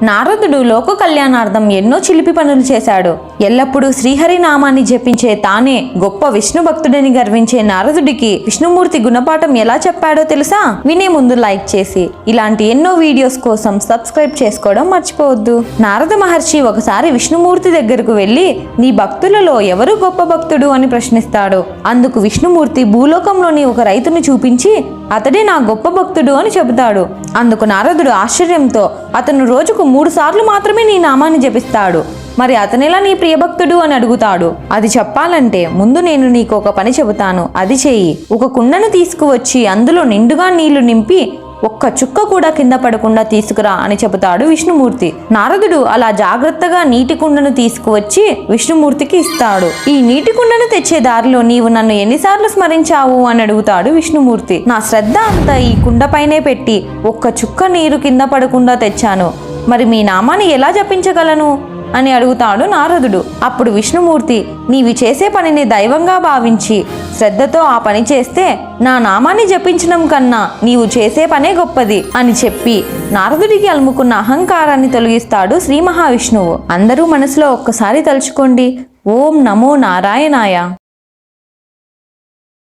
నారదుడు లోక కళ్యాణార్థం ఎన్నో చిలిపి పనులు చేశాడు. ఎల్లప్పుడూ శ్రీహరి నామాన్ని జపించే తానే గొప్ప విష్ణు భక్తుడని గర్వించే నారదుడికి విష్ణుమూర్తి గుణపాఠం ఎలా చెప్పాడో తెలుసా? వినే ముందు లైక్ చేసి ఇలాంటి ఎన్నో వీడియోస్ కోసం సబ్స్క్రైబ్ చేసుకోవడం మర్చిపోవద్దు. నారద మహర్షి ఒకసారి విష్ణుమూర్తి దగ్గరకు వెళ్లి నీ భక్తులలో ఎవరు గొప్ప భక్తుడు అని ప్రశ్నిస్తాడు. అందుకు విష్ణుమూర్తి భూలోకంలోని ఒక రైతును చూపించి అతడే నా గొప్ప భక్తుడు అని చెబుతాడు. అందుకు నారదుడు ఆశ్చర్యంతో అతను రోజుకు 3 సార్లు మాత్రమే నీ నామాన్ని జపిస్తాడు, మరి అతనెలా నీ ప్రియభక్తుడు అని అడుగుతాడు. అది చెప్పాలంటే ముందు నేను నీకు ఒక పని చెబుతాను, అది చెయ్యి. ఒక కుండను తీసుకువచ్చి అందులో నిండుగా నీళ్లు నింపి ఒక్క చుక్క కూడా కింద పడకుండా తీసుకురా అని చెబుతాడు విష్ణుమూర్తి. నారదుడు అలా జాగ్రత్తగా నీటి కుండను తీసుకువచ్చి విష్ణుమూర్తికి ఇస్తాడు. ఈ నీటి కుండను తెచ్చే దారిలో నీవు నన్ను ఎన్నిసార్లు స్మరించావు అని అడుగుతాడు విష్ణుమూర్తి. నా శ్రద్ధ అంతా ఈ కుండపైనే పెట్టి ఒక్క చుక్క నీరు కింద పడకుండా తెచ్చాను, మరి మీ నామాన్ని ఎలా జపించగలను అని అడుగుతాడు నారదుడు. అప్పుడు విష్ణుమూర్తి నీవి చేసే పనిని దైవంగా భావించి శ్రద్ధతో ఆ పని చేస్తే నా నామాన్ని జపించడం కన్నా నీవు చేసే పనే గొప్పది అని చెప్పి నారదుడికి అలుముకున్న అహంకారాన్ని తొలగిస్తాడు శ్రీ మహావిష్ణువు. అందరూ మనసులో ఒక్కసారి తలుచుకోండి, ఓం నమో నారాయణాయ.